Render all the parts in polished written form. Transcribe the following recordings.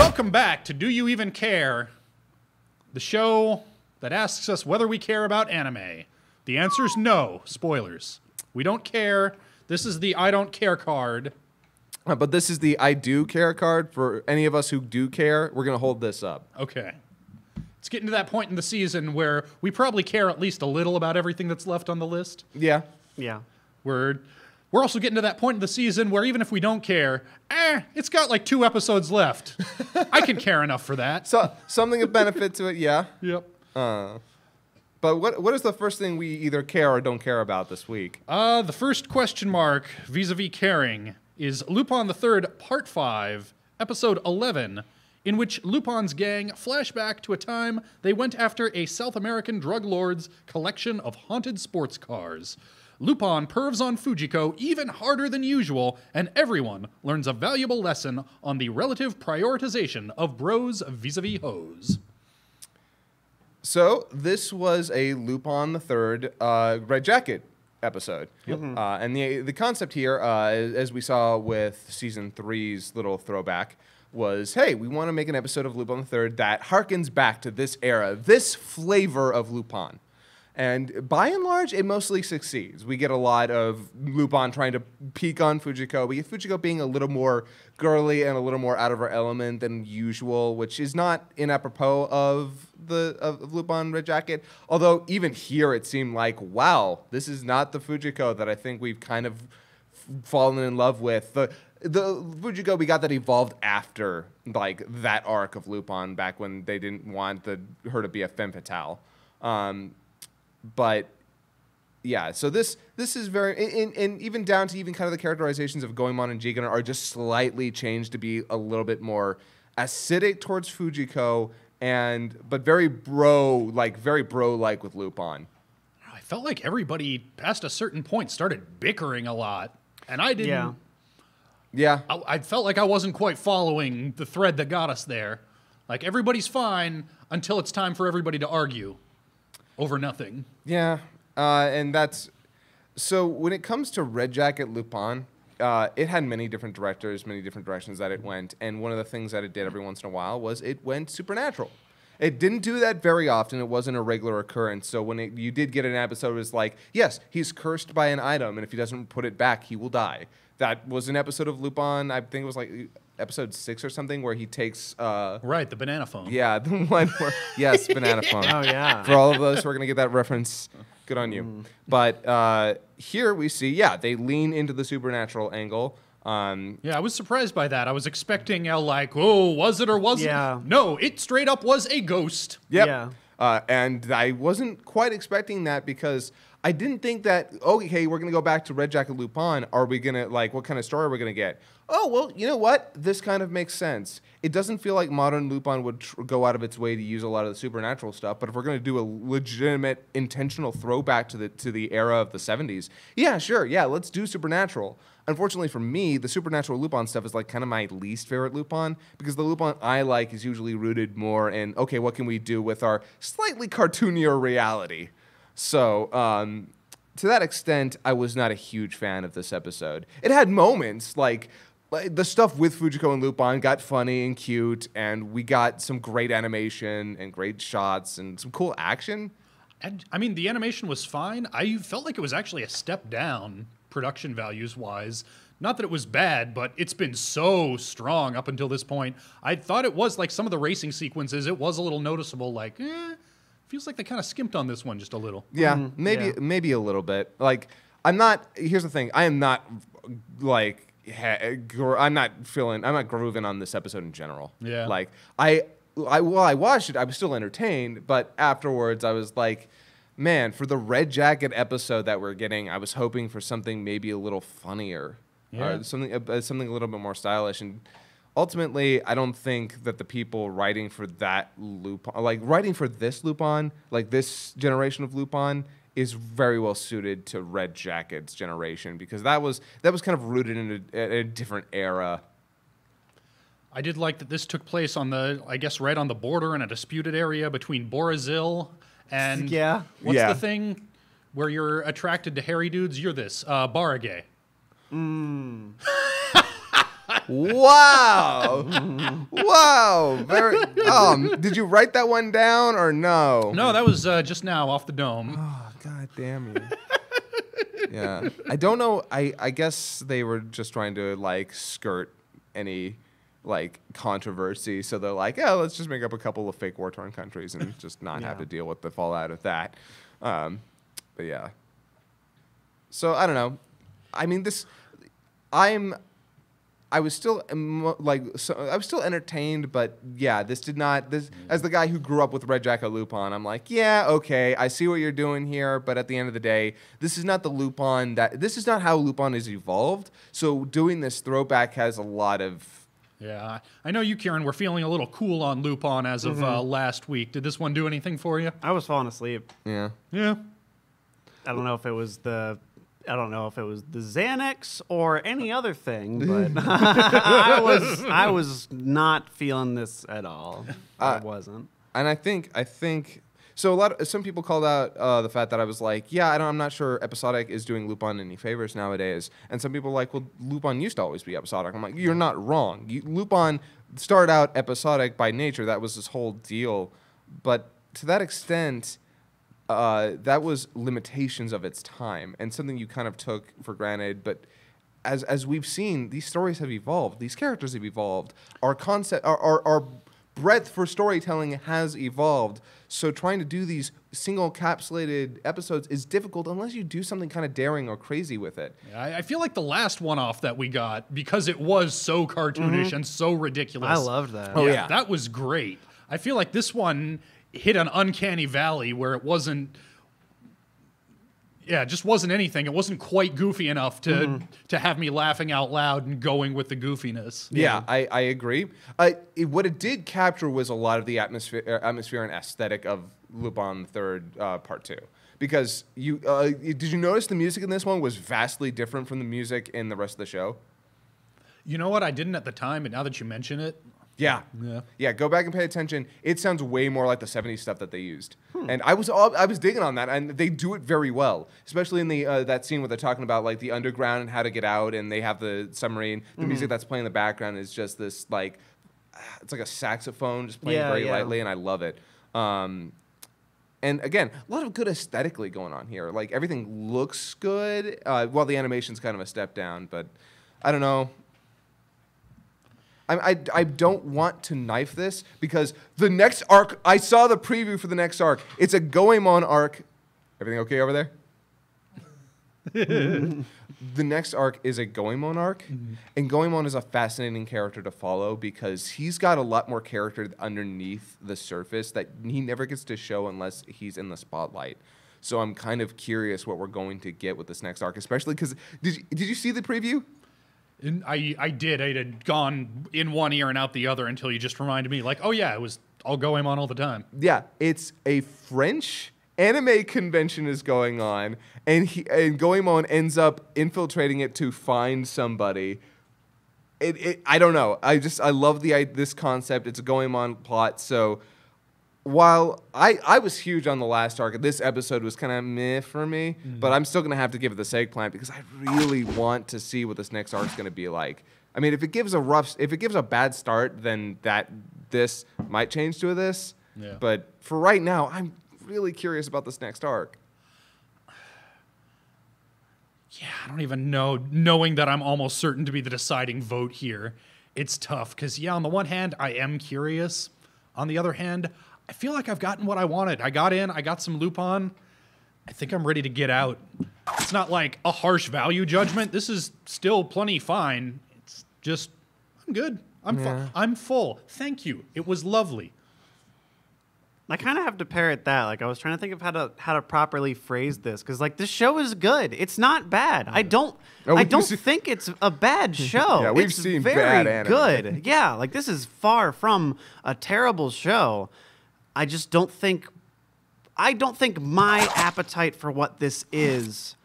Welcome back to Do You Even Care? The show that asks us whether we care about anime. The answer is no. Spoilers. We don't care. This is the I don't care card. But this is the I do care card for any of us who do care. We're going to hold this up. Okay. It's getting to that point in the season where we probably care at least a little about everything that's left on the list. Yeah. Yeah. We're also getting to that point in the season where even if we don't care, it's got like 2 episodes left. I can care enough for that. So something of benefit to it, yeah. Yep. But what is the first thing we either care or don't care about this week? The first question mark vis-a-vis caring is Lupin III Part V, Episode 11, in which Lupin's gang flash back to a time they went after a South American drug lord's collection of haunted sports cars. Lupin pervs on Fujiko even harder than usual, and everyone learns a valuable lesson on the relative prioritization of bros vis-a-vis hoes. So this was a Lupin III Red Jacket episode. Yep. And the concept here, as we saw with Season 3's little throwback, was, hey, we want to make an episode of Lupin III that harkens back to this era, this flavor of Lupin. And by and large, it mostly succeeds. We get a lot of Lupin trying to peek on Fujiko. We get Fujiko being a little more girly and a little more out of her element than usual, which is not inapropos of Lupin Red Jacket. Although even here, it seemed like, wow, this is not the Fujiko that I think we've kind of fallen in love with. The Fujiko we got that evolved after like that arc of Lupin back when they didn't want her to be a femme fatale. But yeah, so this is very, and even down to even kind of the characterizations of Goemon and Jigen are just slightly changed to be a little bit more acidic towards Fujiko, but very bro-like with Lupin. I felt like everybody past a certain point started bickering a lot, and I didn't. Yeah. I felt like I wasn't quite following the thread that got us there. Like, everybody's fine until it's time for everybody to argue over nothing. Yeah, and that's... So when it comes to Red Jacket Lupin, it had many different directors, many different directions that it went, and one of the things that it did every once in a while was it went supernatural. It didn't do that very often. It wasn't a regular occurrence. So when you did get an episode, it was like, yes, he's cursed by an item, and if he doesn't put it back, he will die. That was an episode of Lupin, I think it was like episode 6 or something, where he takes... right, the banana phone. Yeah, the one where... Yes, banana phone. Oh, yeah. For all of those who are going to get that reference, good on you. But here we see, they lean into the supernatural angle. Yeah, I was surprised by that. I was expecting was it or wasn't? Yeah. No, it straight up was a ghost. Yep. Yeah. And I wasn't quite expecting that because I didn't think that, okay, we're going to go back to Red Jacket Lupin. Are we going to, what kind of story are we going to get? Oh, well, you know what? This kind of makes sense. It doesn't feel like modern Lupin would go out of its way to use a lot of the supernatural stuff, but if we're going to do a legitimate, intentional throwback to the era of the 70s, yeah, sure, let's do supernatural. Unfortunately for me, the supernatural Lupin stuff is like kind of my least favorite Lupin, because the Lupin I like is usually rooted more in, okay, what can we do with our slightly cartoonier reality? So, to that extent, I was not a huge fan of this episode. It had moments, like the stuff with Fujiko and Lupin got funny and cute, and we got some great animation and great shots and some cool action. And, I mean, the animation was fine. I felt like it was actually a step down, production values-wise. Not that it was bad, but it's been so strong up until this point. I thought it was, like, some of the racing sequences, it was a little noticeable, like, feels like they kind of skimped on this one just a little. Yeah, maybe a little bit. Like, here's the thing, I am not, like... I'm not grooving on this episode in general. Yeah. Like, while I watched it, I was still entertained, but afterwards I was like, man, for the Red Jacket episode that we're getting, I was hoping for something maybe a little funnier. Yeah. Something a little bit more stylish. And ultimately, I don't think that the people writing for that Lupin, like writing for this Lupin, like this generation of Lupin, is very well suited to Red Jacket's generation, because that was kind of rooted in a different era. I did like that this took place on right on the border in a disputed area between Borazil and what's the thing where you're attracted to hairy dudes? You're this Barage. Wow. Wow. Very. Did you write that one down or no? No, that was just now off the dome. Oh, God damn you. Yeah. I don't know. I guess they were just trying to like skirt any like controversy. So they're like, yeah, let's just make up a couple of fake war-torn countries and just not have to deal with the fallout of that. But yeah. So I don't know. I mean, I was still I was still entertained, but yeah, this did not. This as the guy who grew up with Red Jacket Lupin, I'm like, yeah, okay, I see what you're doing here, but at the end of the day, this is not the Lupin this is not how Lupin is evolved. So doing this throwback has a lot of. Yeah, I know you, Kieran, were feeling a little cool on Lupin as of last week. Did this one do anything for you? I was falling asleep. Yeah. Yeah. I don't know if it was the Xanax or any other thing, but I was not feeling this at all. I wasn't. And I think so. Some people called out the fact that I was like, yeah, I'm not sure episodic is doing Lupin any favors nowadays. And some people are like, well, Lupin used to always be episodic. I'm like, you're not wrong. Lupin started out episodic by nature. That was his whole deal. But to that extent, that was limitations of its time and something you kind of took for granted. But as we've seen, these stories have evolved. These characters have evolved. Our breadth for storytelling has evolved. So trying to do these single capsulated episodes is difficult unless you do something kind of daring or crazy with it. I feel like the last one-off that we got, because it was so cartoonish and so ridiculous. I loved that. Oh, yeah. That was great. I feel like this one hit an uncanny valley where it wasn't... Yeah, it just wasn't anything. It wasn't quite goofy enough to have me laughing out loud and going with the goofiness. Yeah, I agree. What it did capture was a lot of the atmosphere and aesthetic of Lupin III Part 2. Because did you notice the music in this one was vastly different from the music in the rest of the show? You know what? I didn't at the time, but now that you mention it... Yeah, go back and pay attention. It sounds way more like the 70s stuff that they used. And I was digging on that, and they do it very well, especially in the that scene where they're talking about like the underground and how to get out, and they have the submarine. The music that's playing in the background is just this like it's like a saxophone just playing very lightly, and I love it. And again, a lot of good aesthetically going on here. Like everything looks good, while the animation's kind of a step down, but I don't know. I don't want to knife this because the next arc, I saw the preview for the next arc. It's a Goemon arc. Everything okay over there? The next arc is a Goemon arc, and Goemon is a fascinating character to follow because he's got a lot more character underneath the surface that he never gets to show unless he's in the spotlight. So I'm kind of curious what we're going to get with this next arc, especially because did you see the preview? I did. It had gone in one ear and out the other until you just reminded me, like, oh yeah, it was all Goemon all the time. Yeah, it's a French anime convention is going on, and Goemon ends up infiltrating it to find somebody. I don't know. I love this concept. It's a Goemon plot. So while I was huge on the last arc, this episode was kind of meh for me, but I'm still going to have to give it the eggplant because I really want to see what this next arc's going to be like. I mean, if it gives a bad start, then this might change to this. Yeah. But for right now, I'm really curious about this next arc. Yeah, I don't even know. Knowing that I'm almost certain to be the deciding vote here, it's tough because, yeah, on the one hand, I am curious. On the other hand, I feel like I've gotten what I wanted. I got in, I got some Lupin. I think I'm ready to get out. It's not like a harsh value judgment. This is still plenty fine. It's just, I'm good. I'm full. Thank you. It was lovely. I kind of have to parrot that. Like, I was trying to think of how to properly phrase this because, like, this show is good. It's not bad. I don't think it's a bad show. Yeah, we've it's seen very bad anime. Good. Yeah, like this is far from a terrible show. I just don't think. I don't think my appetite for what this is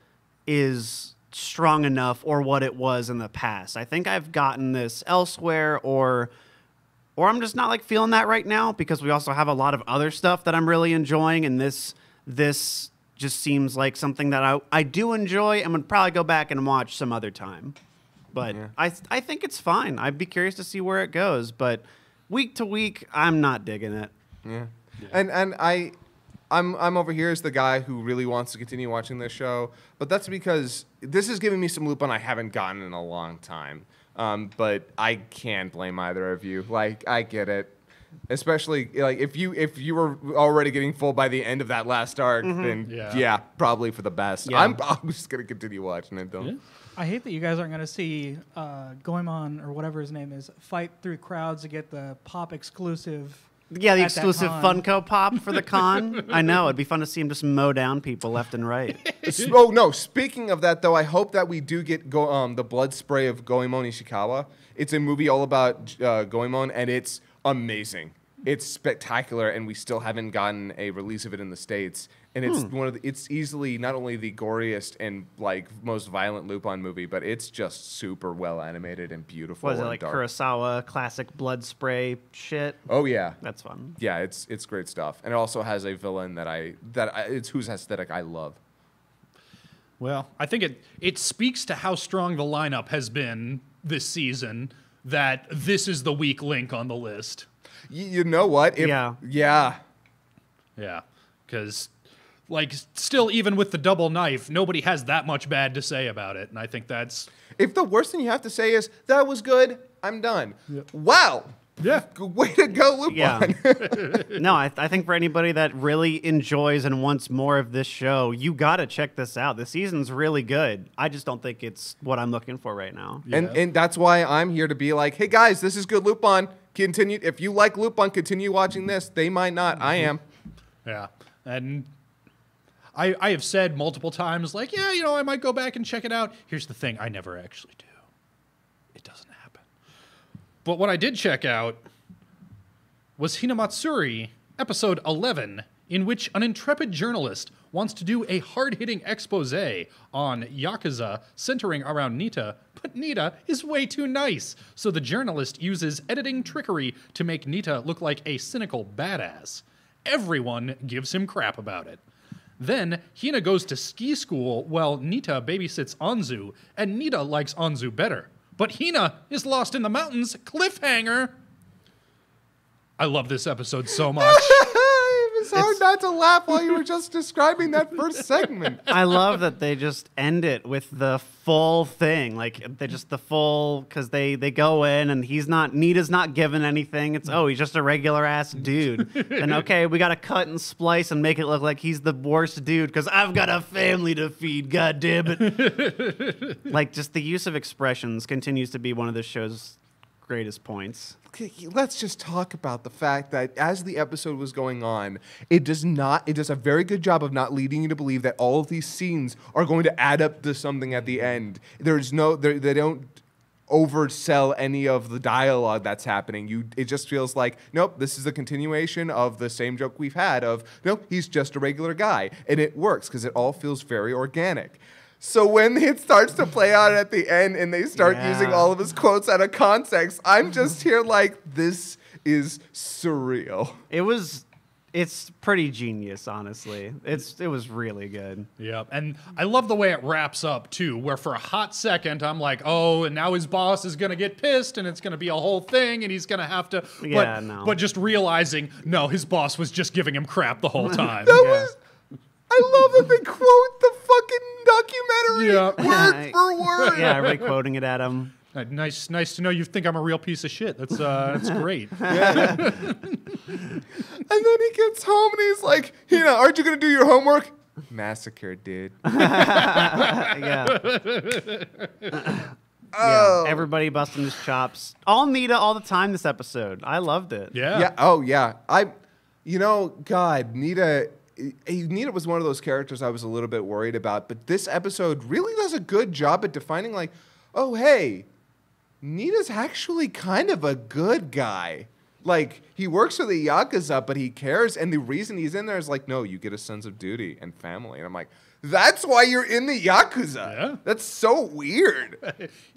strong enough, or what it was in the past. I think I've gotten this elsewhere, or I'm just not like feeling that right now because we also have a lot of other stuff that I'm really enjoying, and this just seems like something that I do enjoy and would probably go back and watch some other time. but I think it's fine. I'd be curious to see where it goes, but week to week, I'm not digging it. Yeah. And I'm over here as the guy who really wants to continue watching this show, but that's because this is giving me some Lupin I haven't gotten in a long time. But I can't blame either of you. Like, I get it. Especially like if you were already getting full by the end of that last arc, then yeah, probably for the best. Yeah. I'm just gonna continue watching it though. Yeah. I hate that you guys aren't going to see Goemon, or whatever his name is, fight through crowds to get the pop exclusive. Yeah, the at that exclusive con. Funko Pop for the con. I know. It'd be fun to see him just mow down people left and right. Oh no! Speaking of that, though, I hope that we do get the blood spray of Goemon Ishikawa. It's a movie all about Goemon, and it's amazing. It's spectacular, and we still haven't gotten a release of it in the States. And it's it's easily not only the goriest and like most violent Lupin movie, but it's just super well animated and beautiful. What is it, and like dark. Kurosawa classic blood spray shit? Oh yeah, That's fun. yeah. It's great stuff, and it also has a villain that it's whose aesthetic I love. Well, I think it speaks to how strong the lineup has been this season that this is the weak link on the list. You know what? Yeah. Yeah, because like still even with the double knife, nobody has that much bad to say about it, and I think that's If the worst thing you have to say is that was good, I'm done. Wow. Yeah. Way to go, Lupin. Yeah. No, I think for anybody that really enjoys and wants more of this show, you got to check this out. The season's really good. I just don't think it's what I'm looking for right now. And that's why I'm here to be like, hey guys, this is good Lupin. Continue. If you like Lupin, continue watching this. They might not. I am. Yeah. And I have said multiple times, like, yeah, you know, I might go back and check it out. Here's the thing, I never actually do. It doesn't happen. But what I did check out was Hinamatsuri, episode 11, in which an intrepid journalist wants to do a hard-hitting expose on Yakuza centering around Nita, but Nita is way too nice. So the journalist uses editing trickery to make Nita look like a cynical badass. Everyone gives him crap about it. Then, Hina goes to ski school while Nita babysits Anzu, and Nita likes Anzu better. But Hina is lost in the mountains. Cliffhanger! I love this episode so much. It was hard not to laugh while you were just describing that first segment. I love that they just end it with the full thing. Like, they just the full, because they go in and Nita's not given anything. It's, he's just a regular ass dude. And okay, we got to cut and splice and make it look like he's the worst dude because I've got a family to feed, god damn it. Like, just the use of expressions continues to be one of the show's greatest points. Okay, let's just talk about the fact that as the episode was going on, it does a very good job of not leading you to believe that all of these scenes are going to add up to something at the end. They don't oversell any of the dialogue that's happening. It just feels like, nope, this is a continuation of the same joke we've had of, nope, he's just a regular guy. And it works because it all feels very organic. So when it starts to play out at the end and they start using all of his quotes out of context, I'm just here like, this is surreal. It's pretty genius, honestly. It was really good. Yeah, and I love the way it wraps up, too, where for a hot second, I'm like, oh, and now his boss is going to get pissed, and it's going to be a whole thing, and he's going to have to... But just realizing, no, his boss was just giving him crap the whole time. I love that they quote the fucking documentary word for word. Yeah, everybody quoting it at him. Nice to know you think I'm a real piece of shit. That's great. Yeah. And then he gets home and he's like, aren't you going to do your homework? Massacre, dude. Yeah, everybody busting his chops. All Nita all the time this episode. I loved it. Yeah. Yeah. Oh, yeah. God, Nita was one of those characters I was a little bit worried about, but this episode really does a good job at defining, like, oh, hey, Nita's actually kind of a good guy. Like, he works for the Yakuza, but he cares, and the reason he's in there is like, no, you get a sense of duty and family. And I'm like, that's why you're in the Yakuza. Yeah. That's so weird.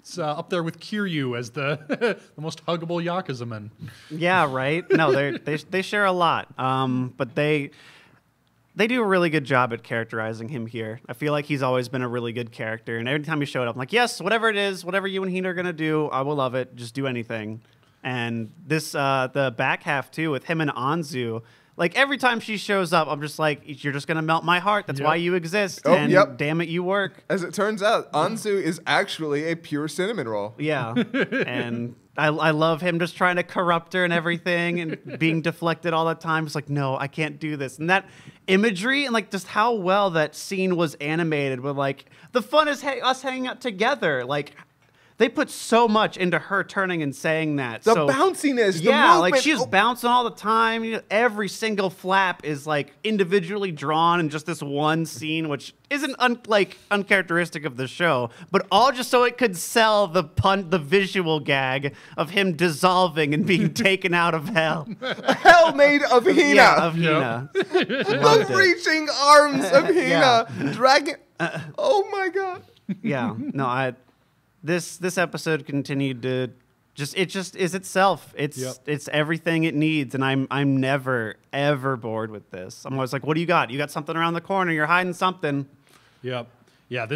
It's up there with Kiryu as the the most huggable Yakuza man. Yeah, right? No, they share a lot. But They do a really good job at characterizing him here. I feel like he's always been a really good character, and every time he showed up, I'm like, yes, whatever it is, whatever you and Hina are gonna do, I will love it. Just do anything. And this, the back half too, with him and Anzu. Like, every time she shows up, I'm just like, you're just going to melt my heart. That's why you exist. Oh, and damn it, you work. As it turns out, Anzu is actually a pure cinnamon roll. Yeah. And I love him just trying to corrupt her and everything and being deflected all the time. It's like, no, I can't do this. And that imagery and, like, just how well that scene was animated with, like, the fun is us hanging out together. Like, they put so much into her turning and saying that. The bounciness, the yeah, movement. like she's bouncing all the time. You know, every single flap is like individually drawn in just this one scene, which isn't uncharacteristic of the show, but all just so it could sell the visual gag of him dissolving and being taken out of hell. Hell made of Hina. Yeah, of Hina. The reaching arms of Hina. Dragging. Oh my God. Yeah, no, This episode continued to it just is itself. It's everything it needs, and I'm never ever bored with this. I'm always like, what do you got? You got something around the corner? You're hiding something. Yep. Yeah.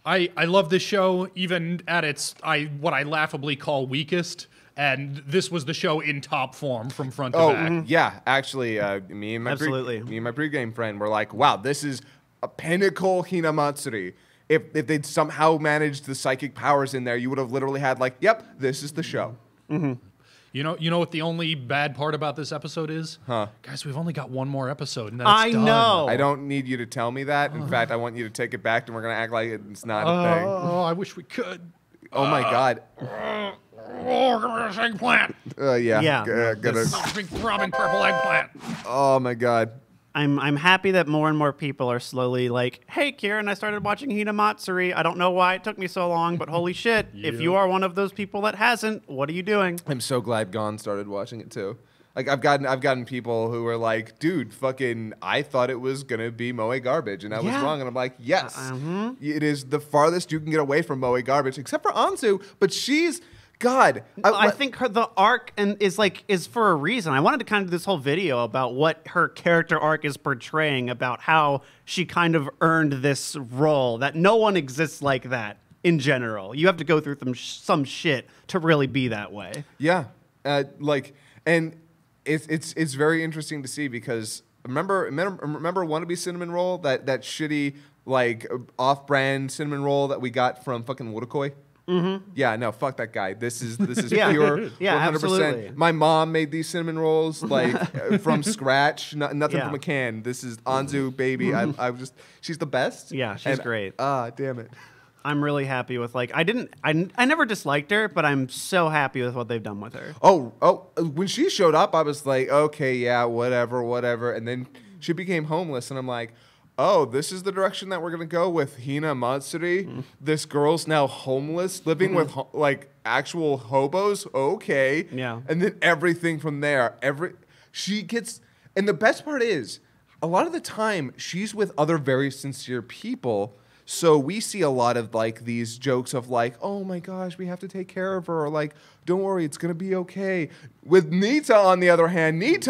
I love this show even at its what I laughably call weakest, and this was the show in top form from front to back. Yeah. Actually, me and my pregame friend were like, wow, this is a pinnacle Hinamatsuri. If they'd somehow managed the psychic powers in there, you would have literally had like, yep, this is the show. Mm-hmm. You know what the only bad part about this episode is? Huh? Guys, we've only got one more episode, and then it's done. I know. I don't need you to tell me that. In fact, I want you to take it back, and we're gonna act like it's not a thing. Oh, I wish we could. Oh my God. Oh, eggplant. Yeah. Big throbbing purple eggplant. Oh my God. I'm happy that more and more people are slowly like, hey, Kieran, I started watching Hinamatsuri. I don't know why it took me so long, but holy shit, if you are one of those people that hasn't, what are you doing? I'm so glad Gon started watching it too. Like I've gotten people who were like, dude, fucking, I thought it was gonna be Moe garbage, and I was wrong. And I'm like, yes, it is the farthest you can get away from Moe garbage, except for Anzu, but she's. God, I think the arc is for a reason. I wanted to kind of do this whole video about what her character arc is portraying, about how she kind of earned this role, that no one exists like that in general. You have to go through some shit to really be that way. Yeah, and it's very interesting to see because remember Wannabe Cinnamon Roll, that shitty like off-brand cinnamon roll that we got from fucking Wodakoi? Mm-hmm. Yeah, no, fuck that guy. This is pure, 100%. Absolutely. My mom made these cinnamon rolls like from scratch, nothing from a can. This is Anzu, baby. She's the best. Yeah, she's great. Damn it. I'm really happy with I never disliked her, but I'm so happy with what they've done with her. Oh, when she showed up, I was like, okay, yeah, whatever, and then she became homeless, and I'm like, oh, this is the direction that we're going to go with Hinamatsuri. Mm-hmm. This girl's now homeless, living with like actual hobos. Okay. Yeah. And then everything from there. She gets, and the best part is, a lot of the time she's with other very sincere people. So we see a lot of like these jokes of like, oh my gosh, we have to take care of her. Or like, don't worry, it's going to be okay. With Nita, on the other hand, he's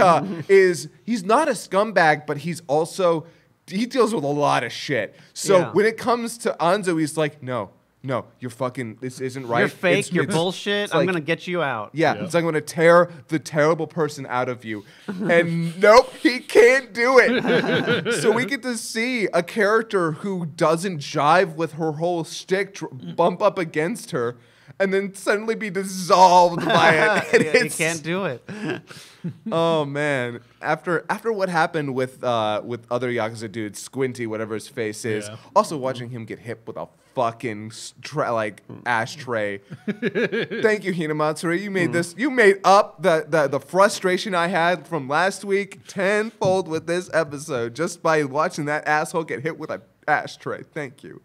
not a scumbag, but he deals with a lot of shit. So when it comes to Anzu, he's like, no, you're fucking, this isn't right. You're fake, you're bullshit, I'm going to get you out. Yeah, it's like I'm going to tear the terrible person out of you. And nope, he can't do it. So we get to see a character who doesn't jive with her whole shtick bump up against her and then suddenly be dissolved by it. And you can't do it. Oh man! After what happened with other Yakuza dudes, Squinty, whatever his face is, also watching him get hit with a fucking ashtray. Thank you, Hinamatsuri. You made this. You made up the frustration I had from last week tenfold with this episode just by watching that asshole get hit with an ashtray. Thank you.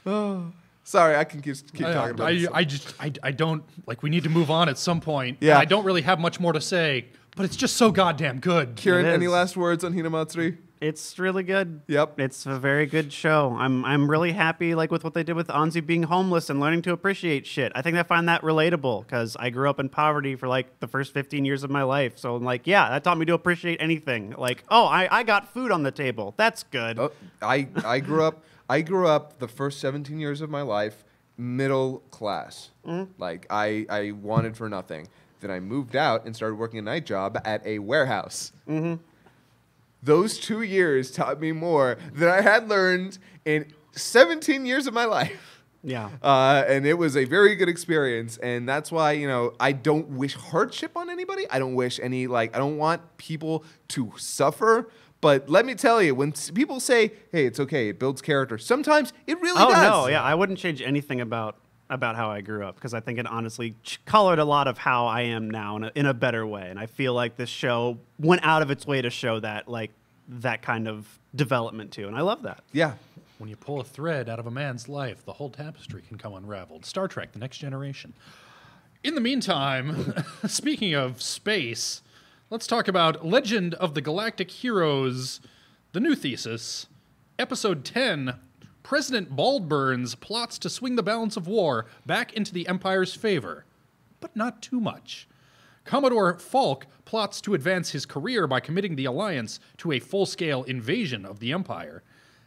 Oh. Sorry, I can keep talking about this. I don't, like, we need to move on at some point. Yeah. I don't really have much more to say, but it's just so goddamn good. Kieran, any last words on Hinamatsuri? It's really good. Yep. It's a very good show. I'm really happy like with what they did with Anzu being homeless and learning to appreciate shit. I think I find that relatable because I grew up in poverty for like the first 15 years of my life. So I'm like, yeah, that taught me to appreciate anything. Like, oh, I got food on the table. That's good. Oh, I grew up the first 17 years of my life middle class. Like I wanted for nothing. Then I moved out and started working a night job at a warehouse. Those 2 years taught me more than I had learned in 17 years of my life. Yeah. And it was a very good experience. And that's why, you know, I don't wish hardship on anybody. I don't wish any, like, I don't want people to suffer. But let me tell you, when people say, hey, it's okay, it builds character, sometimes it really does. Oh, no, yeah. I wouldn't change anything about how I grew up because I think it honestly colored a lot of how I am now in a better way. And I feel like this show went out of its way to show that, like, that kind of development too. And I love that. Yeah. When you pull a thread out of a man's life, the whole tapestry can come unraveled. Star Trek, The Next Generation. In the meantime, speaking of space, let's talk about Legend of the Galactic Heroes, the new thesis, Episode 10, President Baldburns plots to swing the balance of war back into the Empire's favor, but not too much. Commodore Falk plots to advance his career by committing the Alliance to a full-scale invasion of the Empire.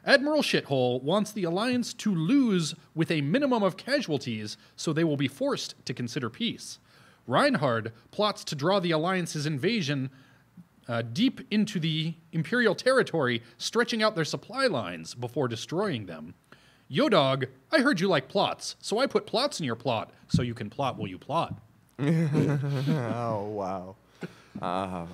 Admiral Shithole wants the Alliance to lose with a minimum of casualties, so they will be forced to consider peace. Reinhard plots to draw the Alliance's invasion deep into the Imperial territory, stretching out their supply lines before destroying them. Yodog, I heard you like plots, so I put plots in your plot, so you can plot while you plot. Oh, wow.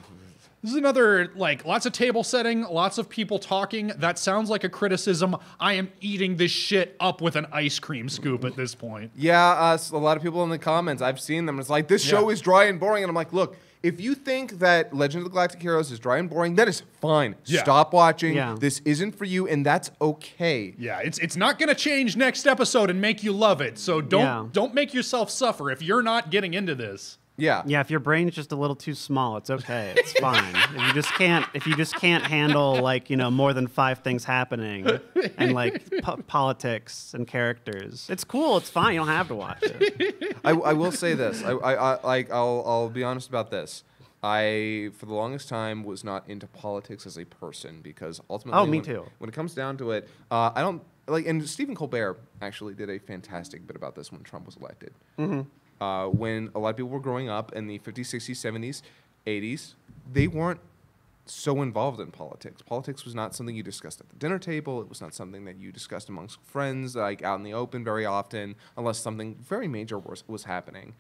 This is another, like, lots of table setting, lots of people talking. That sounds like a criticism. I am eating this shit up with an ice cream scoop at this point. Yeah, a lot of people in the comments, I've seen them. It's like, this show is dry and boring. And I'm like, look, if you think that Legend of the Galactic Heroes is dry and boring, that is fine. Yeah. Stop watching. Yeah. This isn't for you, and that's okay. Yeah, it's not going to change next episode and make you love it. So don't make yourself suffer if you're not getting into this. Yeah. Yeah, if your brain's just a little too small, it's okay. It's fine. If you just can't handle like, you know, more than 5 things happening and like politics and characters, it's cool. It's fine. You don't have to watch it. I will say this. I'll be honest about this. I, for the longest time, was not into politics as a person because ultimately, Oh, me too. When it comes down to it, I don't like. And Stephen Colbert actually did a fantastic bit about this when Trump was elected. When a lot of people were growing up in the 50s, 60s, 70s, 80s, they weren't so involved in politics. Politics was not something you discussed at the dinner table. It was not something that you discussed amongst friends, like out in the open very often, unless something very major was happening.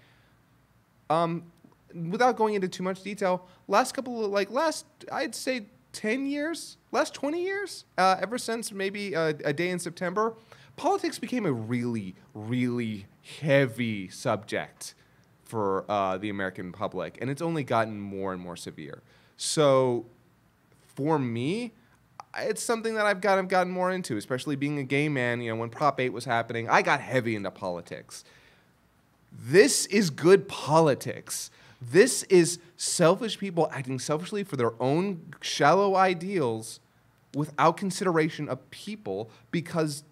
Without going into too much detail, I'd say 10 years, last 20 years, ever since maybe a day in September, politics became a really, really heavy subject for the American public, and it's only gotten more and more severe. So for me, it's something that I've gotten more into, especially being a gay man. You know, when Prop 8 was happening, I got heavy into politics. This is good politics. This is selfish people acting selfishly for their own shallow ideals without consideration of people, because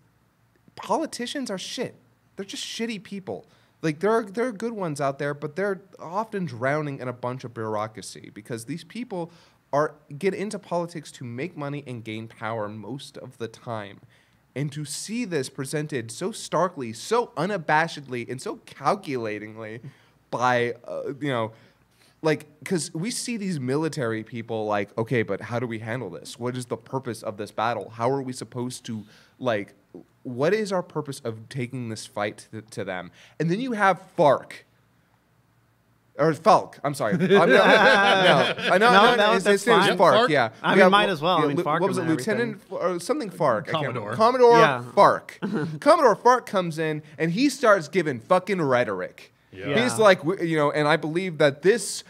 politicians are shit. They're just shitty people. Like, there are good ones out there, but they're often drowning in a bunch of bureaucracy because these people get into politics to make money and gain power most of the time. And to see this presented so starkly, so unabashedly, and so calculatingly by, because we see these military people like, okay, but how do we handle this? What is the purpose of this battle? How are we supposed to, what is our purpose of taking this fight to them? And then you have Falk. I'm sorry. His name is Falk. Yeah, I mean, might as well. I mean, Falk what was it, and Lieutenant or something Falk? Commodore. Commodore Falk. Commodore Falk comes in and he starts giving fucking rhetoric. Yeah. He's like, and I believe that this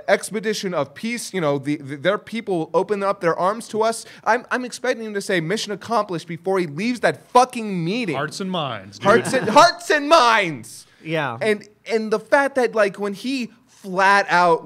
expedition of peace, their people open up their arms to us. I'm expecting him to say mission accomplished before he leaves that fucking meeting. Hearts and minds. Dude. Hearts and minds. Yeah. And the fact that when he flat out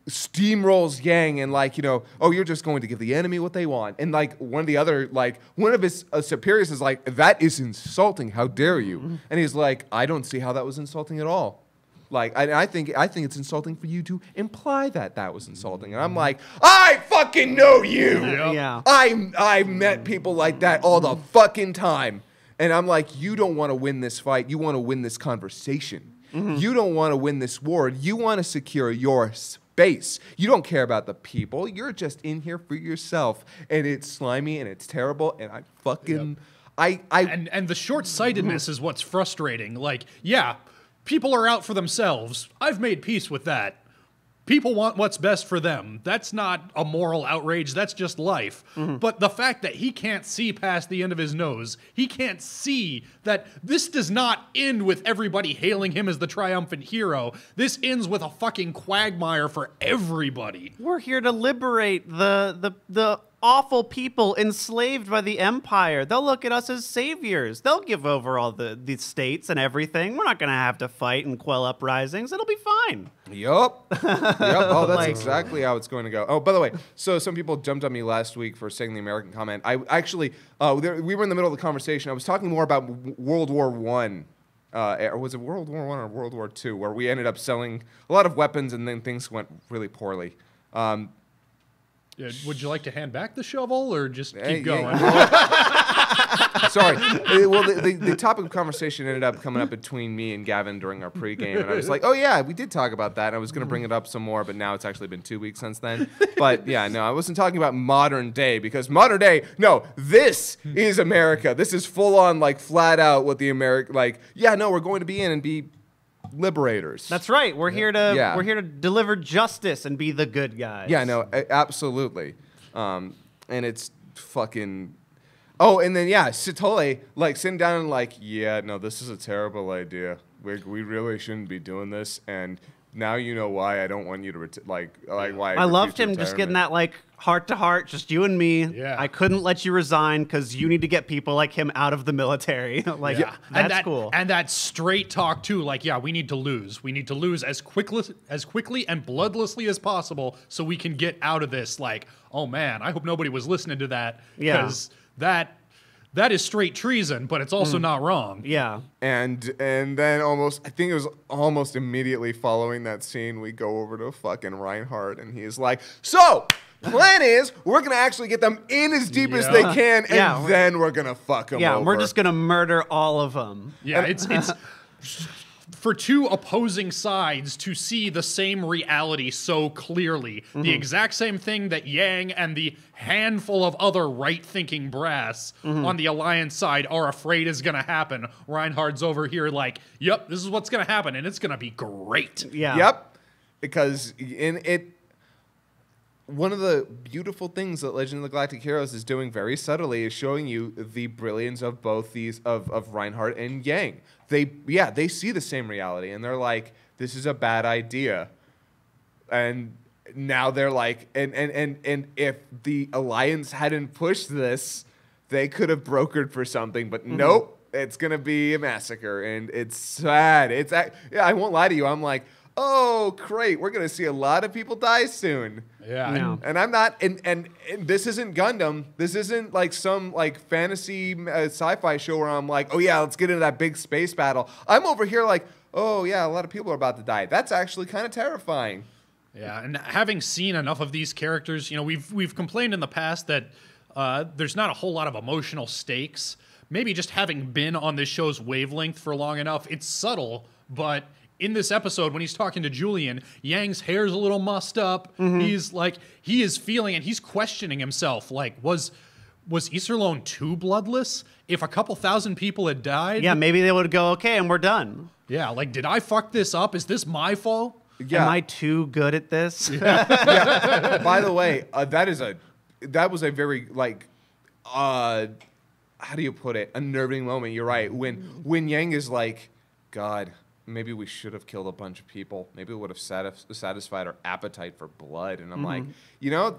steamrolls Yang and like, oh, you're just going to give the enemy what they want. And like one of his superiors is like, that is insulting. How dare you? And he's like, I don't see how that was insulting at all. Like, I think it's insulting for you to imply that was insulting. And I'm like, I fucking know you. Yeah. I've met people like that all the fucking time. And I'm like, you don't want to win this fight. You want to win this conversation. You don't want to win this war. You want to secure your space. You don't care about the people. You're just in here for yourself. And it's slimy and it's terrible. And I fucking... And the short-sightedness is what's frustrating. Like, yeah, people are out for themselves. I've made peace with that. People want what's best for them. That's not a moral outrage. That's just life. But the fact that he can't see past the end of his nose, he can't see that this does not end with everybody hailing him as the triumphant hero. This ends with a fucking quagmire for everybody. We're here to liberate the awful people enslaved by the Empire. They'll look at us as saviors. They'll give over all the states and everything. We're not going to have to fight and quell uprisings. It'll be fine. Yup. Oh, that's exactly how it's going to go. Oh, by the way, so some people jumped on me last week for saying the American comment. I actually, we were in the middle of the conversation. I was talking more about World War I. Or was it World War I or World War II, where we ended up selling a lot of weapons and then things went really poorly. Yeah, would you like to hand back the shovel or just keep going? Sorry. Well, the topic of conversation ended up coming up between me and Gavin during our pregame, and I was like, oh, yeah, we did talk about that. And I was going to bring it up some more, but now it's actually been 2 weeks since then. But, yeah, no, I wasn't talking about modern day, because modern day, no, this is America. This is full-on, like, flat out what the American, like, yeah, no, we're going to be in and be liberators. That's right. We're here to deliver justice and be the good guys. Yeah, no, absolutely. And it's fucking... Oh, and then, yeah, Sitole, like, sitting down and like, yeah, no, this is a terrible idea. We really shouldn't be doing this, and now you know why I don't want you to, why I loved him just getting that, like, heart-to-heart, just you and me. Yeah. I couldn't let you resign because you need to get people like him out of the military. Like, Yeah. that's cool. And that straight talk, too, like, yeah, we need to lose. We need to lose as quickly and bloodlessly as possible so we can get out of this. Like, oh, man, I hope nobody was listening to that. Yeah. Because that is straight treason, but it's also not wrong. Yeah. And then I think it was almost immediately following that scene, we go over to fucking Reinhardt, and he's like, so, plan is, we're going to actually get them in as deep as they can, and then we're going to fuck them over. Yeah, we're just going to murder all of them. Yeah, it's for two opposing sides to see the same reality so clearly. The exact same thing that Yang and the handful of other right-thinking brass on the Alliance side are afraid is going to happen. Reinhardt's over here like, yep, this is what's going to happen, and it's going to be great. Yeah. Yep. Because one of the beautiful things that Legend of the Galactic Heroes is doing very subtly is showing you the brilliance of both these, of Reinhardt and Yang. They see the same reality, and they're like, this is a bad idea. And now they're like, and if the Alliance hadn't pushed this, they could have brokered for something, but nope, it's going to be a massacre, and it's sad. I won't lie to you, I'm like, oh, great, we're going to see a lot of people die soon. Yeah. No. And I'm not, and this isn't Gundam. This isn't like some like fantasy sci-fi show where I'm like, oh yeah, let's get into that big space battle. I'm over here like, oh yeah, a lot of people are about to die. That's actually kind of terrifying. Yeah, and having seen enough of these characters, we've complained in the past that there's not a whole lot of emotional stakes. Maybe just having been on this show's wavelength for long enough, it's subtle, but in this episode, when he's talking to Julian, Yang's hair's a little mussed up. He's like, he is feeling, and he's questioning himself. Like, was Iserlohn too bloodless? If a couple thousand people had died? Yeah, maybe they would go, okay, and we're done. Yeah, like, did I fuck this up? Is this my fault? Yeah. Am I too good at this? Yeah. By the way, that was a very like, how do you put it? Unnerving moment. You're right. When Yang is like, God, maybe we should have killed a bunch of people. Maybe it would have satisfied our appetite for blood. And I'm like,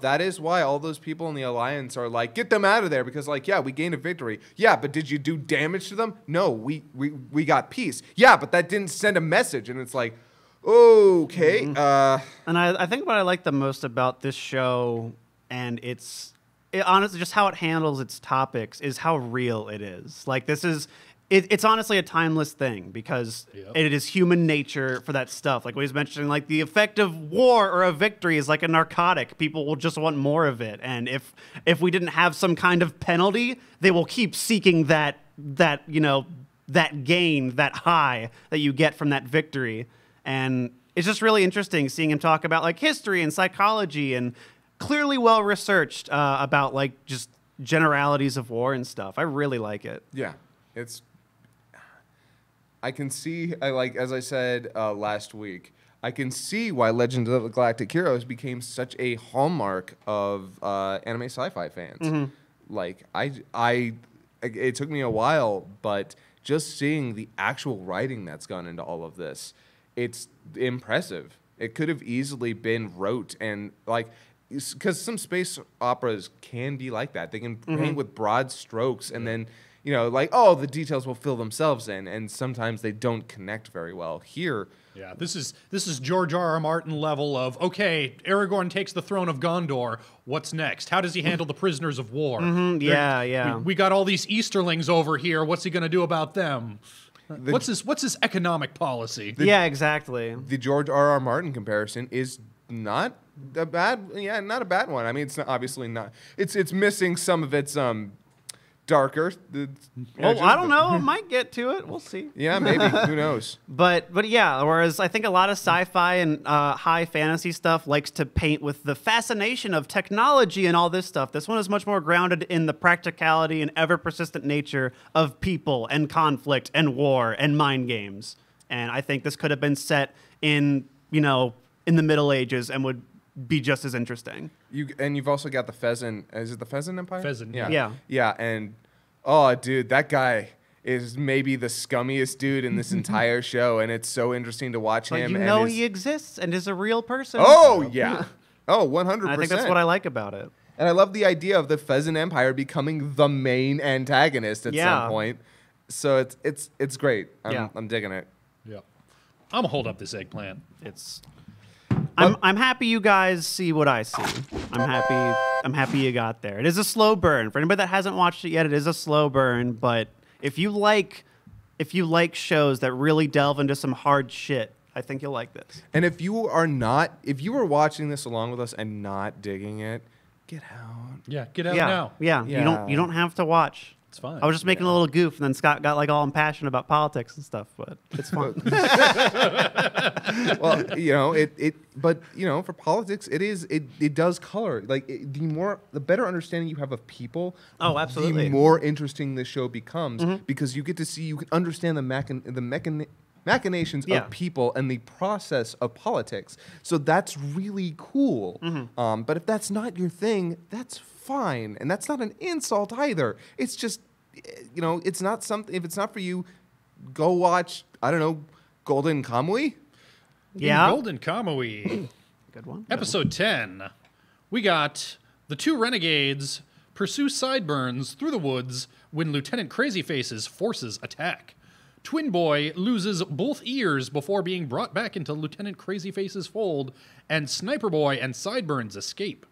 that is why all those people in the Alliance are like, get them out of there. Because like, yeah, we gained a victory. Yeah, but did you do damage to them? No, we got peace. Yeah, but that didn't send a message. And it's like, Okay. And I think what I like the most about this show, and honestly just how it handles its topics, is how real it is. Like it's honestly a timeless thing because it is human nature for that stuff. Like what he's mentioning, like the effect of war or a victory is like a narcotic. People will just want more of it. And if we didn't have some kind of penalty, they will keep seeking that gain, that high that you get from that victory. And it's just really interesting seeing him talk about like history and psychology and clearly well researched about like just generalities of war and stuff. I really like it. Yeah, I can see, as I said last week, I can see why Legend of the Galactic Heroes became such a hallmark of anime sci-fi fans. Mm-hmm. Like, it took me a while, but just seeing the actual writing that's gone into all of this, it's impressive. It could have easily been rote and because some space operas can be like that. They can paint with broad strokes and then, the details will fill themselves in, and sometimes they don't connect very well. Here, yeah, this is George R.R. Martin level of, okay, Aragorn takes the throne of Gondor. What's next? How does he handle the prisoners of war? Yeah. We got all these Easterlings over here. What's he going to do about them? What's his economic policy? Yeah, exactly. The George R.R. Martin comparison is not a bad one. I mean, it's obviously not. It's missing some of its darker. Well, I don't know. It might get to it. We'll see. Yeah, maybe. Who knows? But yeah, whereas I think a lot of sci-fi and high fantasy stuff likes to paint with the fascination of technology and all this stuff. This one is much more grounded in the practicality and ever-persistent nature of people and conflict and war and mind games. And I think this could have been set in the Middle Ages and would be just as interesting. You've also got the Pheasant. Is it the Pheasant Empire? Pheasant, yeah. Yeah, and oh, dude, that guy is maybe the scummiest dude in this entire show, and it's so interesting to watch But him. he exists and is a real person. Oh, yeah. Oh, 100%. I think that's what I like about it. And I love the idea of the Pheasant Empire becoming the main antagonist at some point. So it's great. I'm digging it. Yeah. I'm gonna hold up this eggplant. I'm happy you guys see what I see. I'm happy you got there. It is a slow burn. For anybody that hasn't watched it yet, it is a slow burn, but if you like shows that really delve into some hard shit, I think you'll like this. And if you are watching this along with us and not digging it, get out. Yeah, get out now. Yeah, you don't have to watch. It's fine. I was just making a little goof, and then Scott got like all impassioned about politics and stuff, but it's fun. Well, but for politics, it does color. Like the better understanding you have of people, oh, absolutely, the more interesting this show becomes because you can understand the machinations of people and the process of politics. So that's really cool. But if that's not your thing, that's fine, and that's not an insult either. It's just, it's not something. If it's not for you, go watch. I don't know, Golden Kamuy. Yeah, Golden Kamuy. Good one. Episode 10. We got the two renegades pursue sideburns through the woods when Lieutenant Crazyface's forces attack. Twin Boy loses both ears before being brought back into Lieutenant Crazyface's fold, and Sniper Boy and Sideburns escape.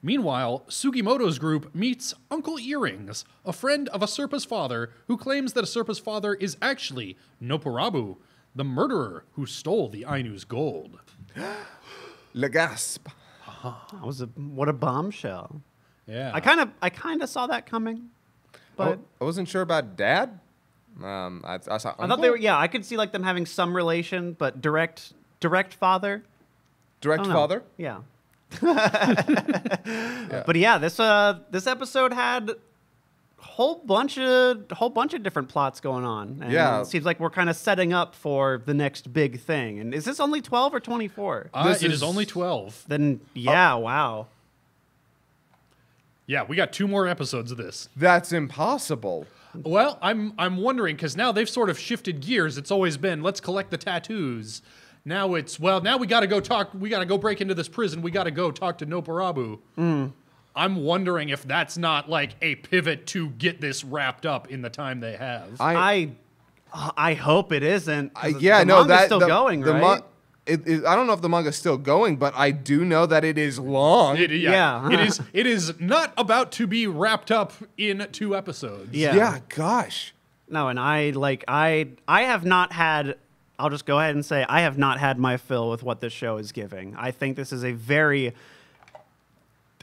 Meanwhile, Sugimoto's group meets Uncle Earrings, a friend of Asurpa's father, who claims that Asurpa's father is actually Nopurabu, the murderer who stole the Ainu's gold. Le gasp. What a bombshell. Yeah. I kind of saw that coming, but I wasn't sure about Dad. I saw Uncle. I thought they were. Yeah, I could see like them having some relation, but direct father. Direct father. Yeah. But yeah, this episode had a whole bunch of different plots going on. And it seems like we're kind of setting up for the next big thing. And is this only 12 or 24? It is only 12. Then wow. Yeah, we got 2 more episodes of this. That's impossible. Well, I'm wondering because now they've sort of shifted gears. It's always been let's collect the tattoos. Now it's now we got to go talk. We got to go break into this prison. We got to go talk to Nopurabu. I'm wondering if that's not like a pivot to get this wrapped up in the time they have. I hope it isn't. Yeah, no, that's still going, right? I don't know if the manga's still going, but I do know that it is long. Yeah. It is not about to be wrapped up in 2 episodes. Yeah. Gosh. No, and I have not had. I'll just go ahead and say I have not had my fill with what this show is giving. I think this is a very.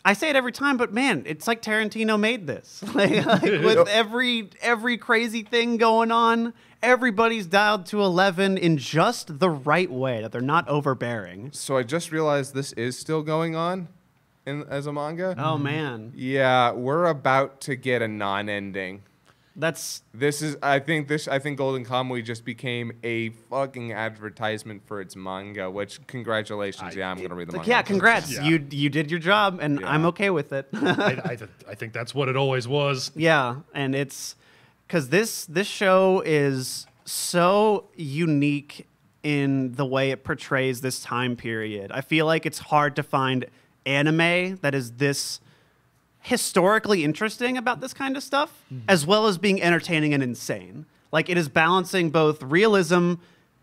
I say it every time, but man, it's like Tarantino made this. like with every crazy thing going on, everybody's dialed to 11 in just the right way, that they're not overbearing. So I just realized this is still going on as a manga. Oh man. Yeah, we're about to get a non-ending. That's I think Golden Kamuy just became a fucking advertisement for its manga, which congratulations. I'm going to read the manga. yeah, congrats. Yeah. You did your job and I'm okay with it. I think that's what it always was. Yeah, and it's cuz this show is so unique in the way it portrays this time period. I feel like it's hard to find anime that is this historically interesting about this kind of stuff, as well as being entertaining and insane. Like, it is balancing both realism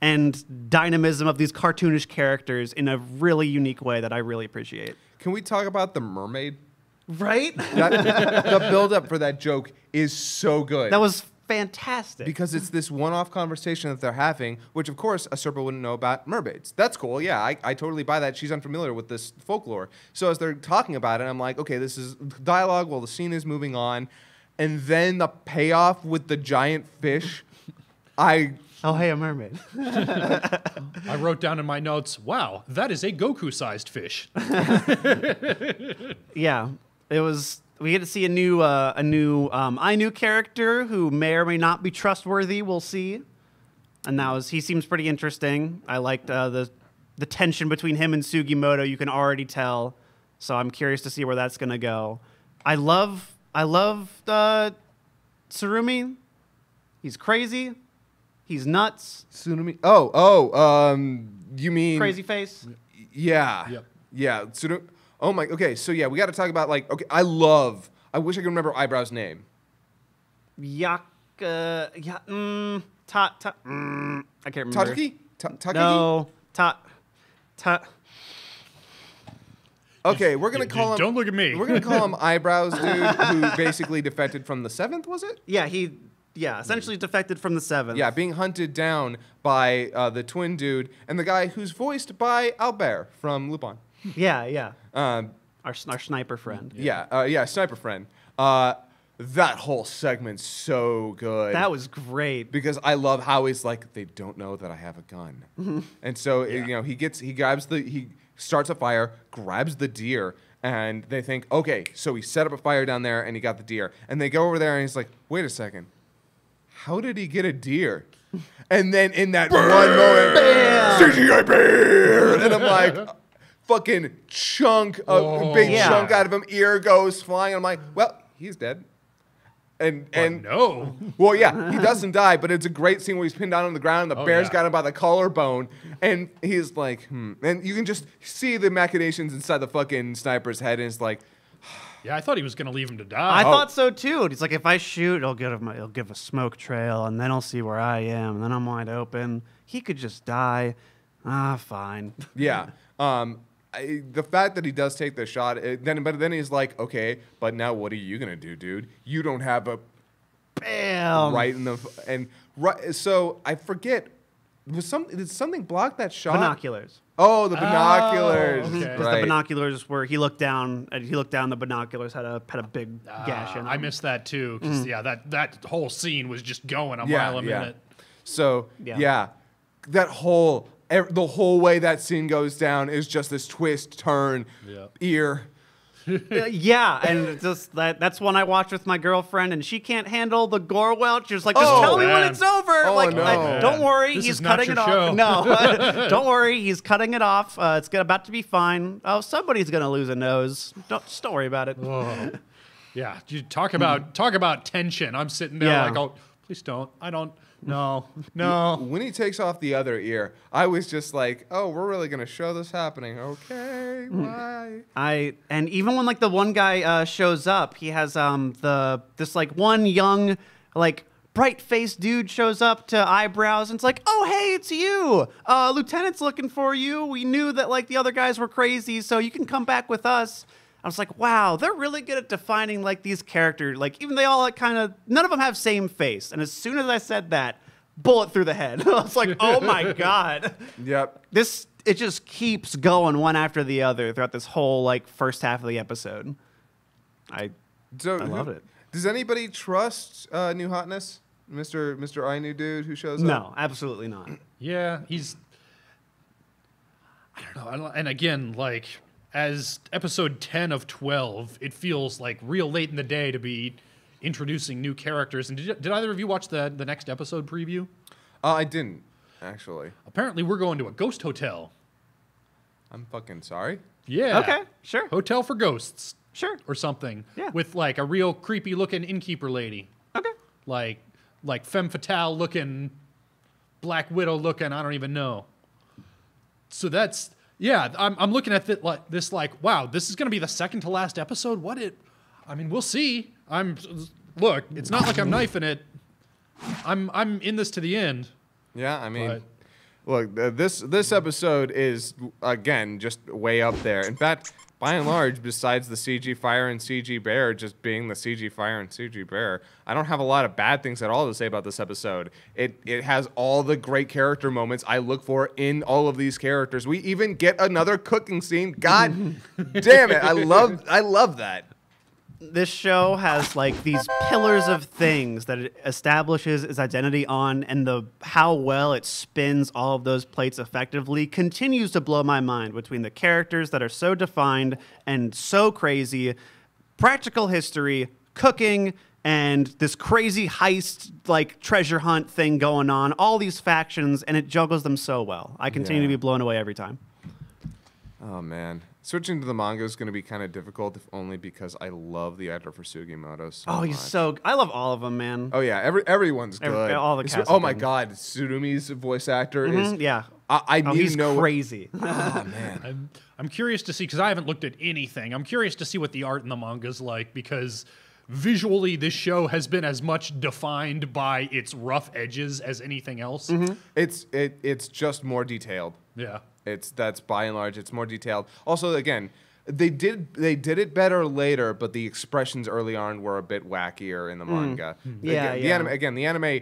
and dynamism of these cartoonish characters in a really unique way that I really appreciate. Can we talk about the mermaid? Right? The build-up for that joke is so good. That was fantastic. Because it's this one-off conversation that they're having, which, of course, a Serpa wouldn't know about mermaids. That's cool. Yeah, I totally buy that. She's unfamiliar with this folklore. So as they're talking about it, I'm like, okay, this is dialogue while the scene is moving on. And then the payoff with the giant fish, Oh, hey, a mermaid. I wrote down in my notes, wow, that is a Goku-sized fish. Yeah, it was. We get to see a new Ainu character who may or may not be trustworthy. We'll see. And he seems pretty interesting. I liked the tension between him and Sugimoto. You can already tell. So I'm curious to see where that's gonna go. I love Tsurumi. He's crazy. He's nuts. Tsunami. You mean Crazy face. Yeah. Yep. Yeah. Oh my. Okay. So yeah, we got to talk about I wish I could remember Eyebrow's name. I can't remember. Tataki? Takagi? No. Okay, we're gonna call him. Don't look at me. We're gonna call him Eyebrows, dude, who basically defected from the 7th. Was it? Yeah, essentially defected from the 7th. Yeah, being hunted down by the twin dude and the guy who's voiced by Albert from Lupin. Yeah. Our sniper friend. Yeah, sniper friend. That whole segment's so good. That was great. Because I love how he's like, they don't know that I have a gun, and so he starts a fire, grabs the deer, and they think, okay, so he set up a fire down there and he got the deer, and they go over there and he's like, wait a second, how did he get a deer? And then in that one moment, CGI bear, and I'm like, fucking chunk, a big chunk out of him, ear goes flying. I'm like, well, he's dead. And no. Well, yeah, he doesn't die, but it's a great scene where he's pinned down on the ground, and the bear's got him by the collarbone, and he's like, and you can just see the machinations inside the fucking sniper's head, and it's like, Yeah, I thought he was going to leave him to die. I thought so too. He's like, if I shoot, it'll give a smoke trail, and then I'll see where I am, and then I'm wide open. He could just die. Fine. yeah. The fact that he does take the shot, but then he's like, okay, but now what are you gonna do, dude? You don't have a Bam. right in the So I forget. Did something block that shot? Binoculars. Oh, the binoculars. okay. Because the binoculars were he looked down. The binoculars had a big gash in them. I missed that too. Because that whole scene was just going a Yeah, mile a yeah. minute. So Yeah. that the whole way that scene goes down is just this twist, turn, ear. Yeah, and just that's one I watched with my girlfriend, and she can't handle the gore well. She was like, "Just tell me when man. it's over." Oh, like, no. don't worry, This he's is not cutting it your off. show. No, don't worry, he's cutting it off. It's about to be fine. Oh, somebody's gonna lose a nose. Just don't worry about it. Oh. Yeah, you talk about tension. I'm sitting there Yeah. like, oh, please don't. I don't. No. When he takes off the other ear, I was just like, oh, we're really going to show this happening. Okay, bye. And even when like the one guy shows up, he has this like one young like bright-faced dude shows up to Eyebrows and it's like, oh, hey, it's you. Lieutenant's looking for you. We knew that like the other guys were crazy, so you can come back with us. I was like, wow, they're really good at defining like these characters. Like even they all like, kind of, none of them have same face. And as soon as I said that, bullet through the head. I was like, oh my God. Yep. It just keeps going one after the other throughout this whole like first half of the episode. I love it. Does anybody trust New Hotness? Mr. Ainu dude who shows up? No, absolutely not. Yeah, I don't know. And again, like, as episode 10 of 12, it feels like real late in the day to be introducing new characters. And did either of you watch the next episode preview? I didn't, actually. Apparently, we're going to a ghost hotel. I'm fucking sorry. Yeah. Okay, sure. Hotel for ghosts. Sure. Or something. Yeah. With, like, a real creepy-looking innkeeper lady. Okay. Like femme fatale looking, Black Widow looking, I don't even know. So that's, yeah, I'm looking at this like, wow, this is going to be the second to last episode? We'll see. Look, it's not like I'm knifing it. I'm in this to the end. Yeah, I mean, look, this episode is, again, just way up there. In fact, by and large, besides the CG Fire and CG Bear just being the CG Fire and CG Bear, I don't have a lot of bad things at all to say about this episode. It has all the great character moments I look for in all of these characters. We even get another cooking scene. God damn it. I love that. This show has like these pillars of things that it establishes its identity on, and how well it spins all of those plates effectively continues to blow my mind between the characters that are so defined and so crazy, practical history, cooking, and this crazy heist like treasure hunt thing going on, all these factions, and it juggles them so well. I continue to be blown away every time. Oh man. Switching to the manga is going to be kind of difficult, if only because I love the editor for Sugimoto so Oh, he's much. so... I love all of them, man. Oh, yeah. Everyone's good. All the cast Oh, is my good. God. Tsurumi's voice actor is... Yeah. I need he's to know... crazy. Oh, man. I'm curious to see, because I haven't looked at anything. I'm curious to see what the art in the manga's like, because visually this show has been as much defined by its rough edges as anything else. Mm-hmm. It's just more detailed. Yeah. That's by and large, it's more detailed. Also, again... They did it better later, but the expressions early on were a bit wackier in the manga. Yeah, The anime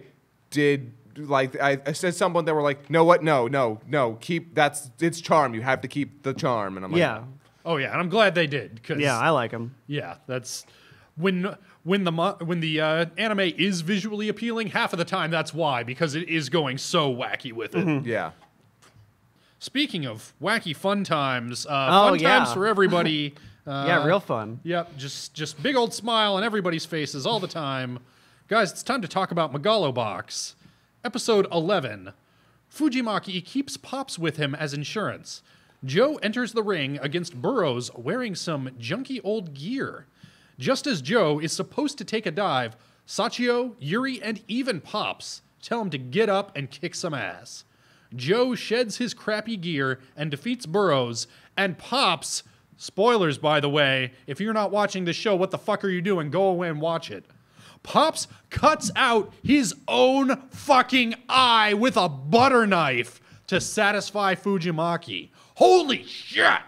did, like, I said someone that were like, no, keep, it's charm. You have to keep the charm. And I'm like, Yeah. Oh yeah, and I'm glad they did. Yeah, I like him. Yeah, that's when the anime is visually appealing. Half of the time, that's why, because it is going so wacky with it. yeah. Speaking of wacky fun times, yeah. times for everybody. Yeah, real fun. Yep, just big old smile on everybody's faces all the time. Guys, it's time to talk about Megalo Box. Episode 11. Fujimaki keeps Pops with him as insurance. Joe enters the ring against Burroughs wearing some junky old gear. Just as Joe is supposed to take a dive, Sachio, Yuri, and even Pops tell him to get up and kick some ass. Joe sheds his crappy gear and defeats Burroughs, and Pops, spoilers by the way, if you're not watching the show, what the fuck are you doing? Go away and watch it. Pops cuts out his own fucking eye with a butter knife to satisfy Fujimaki. Holy shit!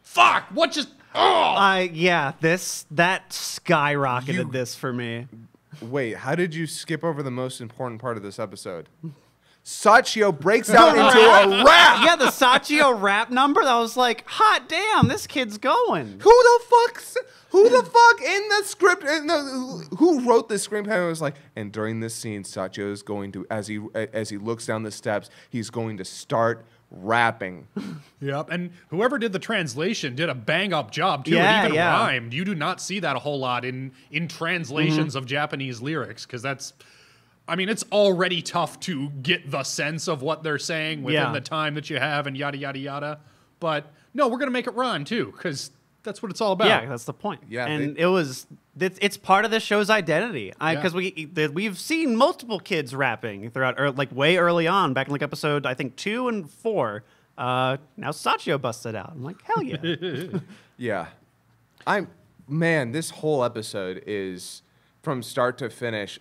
Fuck! What just... Oh! That skyrocketed this for me. Wait, how did you skip over the most important part of this episode? Sachio breaks out into a rap. Yeah, the Sachio rap number. That was like, hot damn, this kid's going. Who the fuck in the script? Who wrote this script? And it was like, and during this scene, Sachio is going to, as he looks down the steps, he's going to start rapping. Yep, and whoever did the translation did a bang-up job, too. Yeah, It even yeah. rhymed. You do not see that a whole lot in translations of Japanese lyrics, because that's... I mean, it's already tough to get the sense of what they're saying within the time that you have and yada, yada, yada. But, no, we're going to make it rhyme, too, because that's what it's all about. Yeah, that's the point. Yeah, and it's part of the show's identity. Because we've seen multiple kids rapping throughout, like way early on, back in like episode, I think, 2 and 4. Now Sachio busted out. I'm like, hell yeah. Yeah. This whole episode is, from start to finish,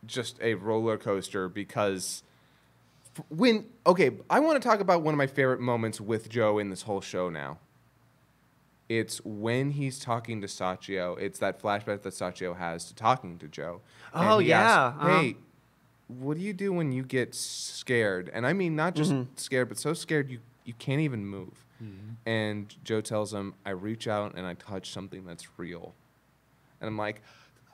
just a roller coaster because I want to talk about one of my favorite moments with Joe in this whole show now. It's when he's talking to Sachio. It's that flashback that Sachio has to talking to Joe. Oh, And he yeah. asks, hey, what do you do when you get scared? And I mean, not just scared, but so scared you can't even move. And Joe tells him, I reach out and I touch something that's real. And I'm like,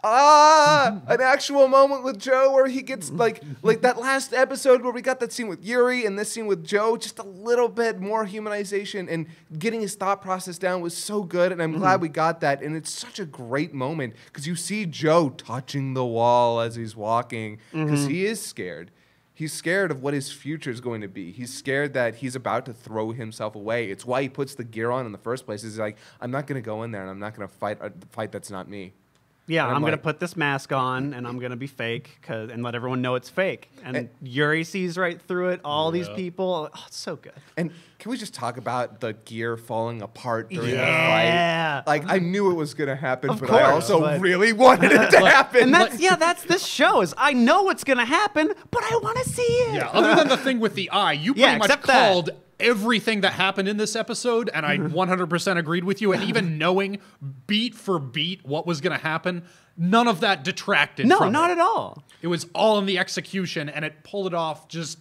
an actual moment with Joe where he gets like that last episode where we got that scene with Yuri and this scene with Joe, just a little bit more humanization and getting his thought process down was so good. And I'm glad we got that. And it's such a great moment because you see Joe touching the wall as he's walking because he is scared. He's scared of what his future is going to be. He's scared that he's about to throw himself away. It's why he puts the gear on in the first place. He's like, I'm not going to go in there and I'm not going to fight a fight that's not me. Yeah, And I'm I'm going to like- put this mask on, and I'm going to be fake and let everyone know it's fake. And Yuri sees right through it, all these people. Oh, it's so good. And can we just talk about the gear falling apart during the Yeah. fight? Like, I knew it was going to happen, Of but course, I also but- really wanted it to happen. And that's this show is I know what's going to happen, but I want to see it. Yeah, other than the thing with the eye, you pretty much except that. called everything that happened in this episode, and I 100% agreed with you. And even knowing beat for beat what was going to happen, none of that detracted No, from not it. at all. It was all in the execution, and it pulled it off just...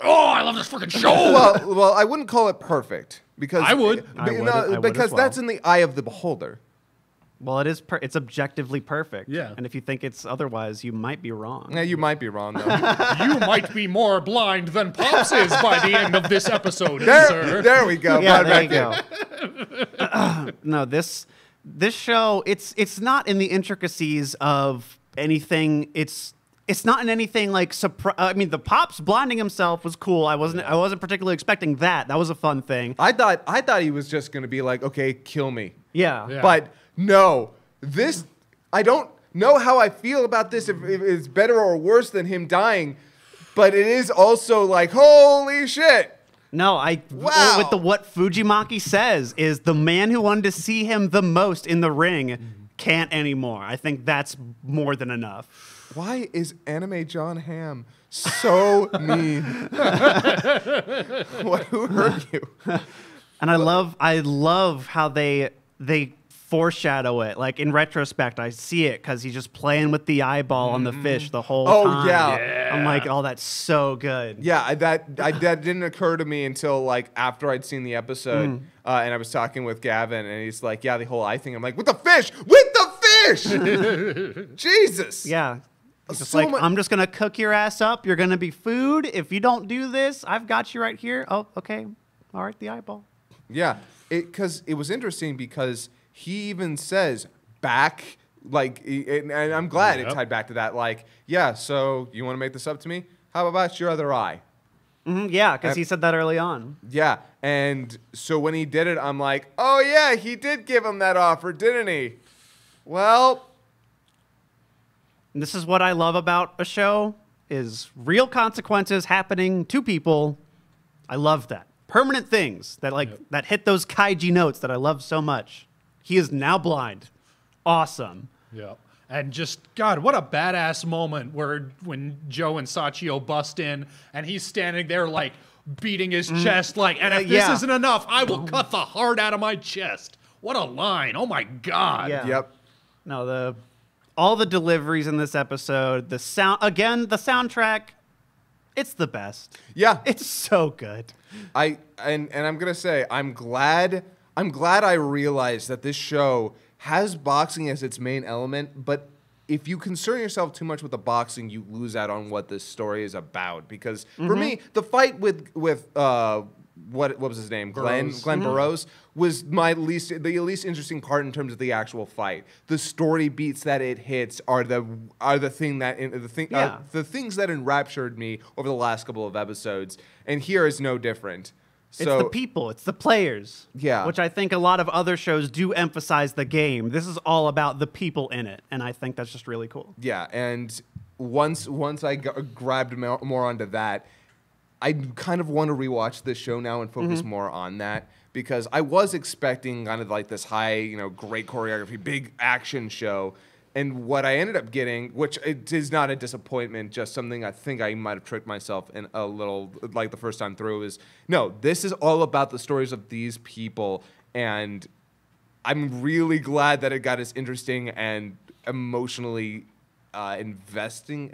Oh, I love this fucking show! well, I wouldn't call it perfect because I would. I would as because well. that's in the eye of the beholder. Well, it is. It's objectively perfect. Yeah. And if you think it's otherwise, you might be wrong. Yeah, you might be wrong though. You might be more blind than Pops is by the end of this episode, sir. there we go. Yeah, Right there you back go. No, this show, it's not in the intricacies of anything. It's not in anything like I mean, the Pops blinding himself was cool. I wasn't particularly expecting that. That was a fun thing. I thought he was just gonna be like, okay, kill me. Yeah. Yeah. But no, I don't know how I feel about this, if it's better or worse than him dying, but it is also like, holy shit. No, Wow. with what Fujimaki says is the man who wanted to see him the most in the ring can't anymore. I think that's more than enough. Why is Anime John Hamm so mean? Who hurt you? And I love how they foreshadow it. Like in retrospect, I see it because he's just playing with the eyeball on the fish the whole time. Yeah. I'm like, oh, that's so good. Yeah, that didn't occur to me until like after I'd seen the episode, and I was talking with Gavin, and he's like, "Yeah, the whole eye thing." I'm like, "With the fish, with the fish!" Jesus. Yeah. It's just So like, mu- I'm just gonna cook your ass up. You're gonna be food. If you don't do this, I've got you right here. Oh, okay. All right, the eyeball. Yeah, because it was interesting because he even says back, like, and I'm glad it Yep. tied back to that. Like, yeah, so you want to make this up to me? How about your other eye? Yeah, because he said that early on. Yeah, and so when he did it, I'm like, oh yeah, he did give him that offer, didn't he? Well, And this is what I love about a show is real consequences happening to people. I love that. Permanent things that that hit those kaiji notes that I love so much. He is now blind. Awesome. Yeah. And just, God, what a badass moment when Joe and Sachio bust in and he's standing there like beating his chest like, and if this yeah. isn't enough, I will cut the heart out of my chest. What a line. Oh my God. Yeah. yep. No, all the deliveries in this episode, the soundtrack, it's the best. Yeah. It's so good. And I'm gonna say I'm glad I realized that this show has boxing as its main element, but if you concern yourself too much with the boxing, you lose out on what this story is about. Because for me, the fight with what was his name? Glenn Burroughs was the least interesting part in terms of the actual fight. The story beats that it hits are the things that enraptured me over the last couple of episodes, and here is no different. It's So the people. It's the players. Yeah. Which I think a lot of other shows do emphasize the game. This is all about the people in it, and I think that's just really cool. yeah, and once I grabbed more onto that, I kind of want to rewatch this show now and focus more on that, because I was expecting kind of like this high, great choreography, big action show, And what I ended up getting, which it is not a disappointment, just something I think I might have tricked myself in a little, like the first time through, is no, this is all about the stories of these people. And I'm really glad that it got as interesting and emotionally investing.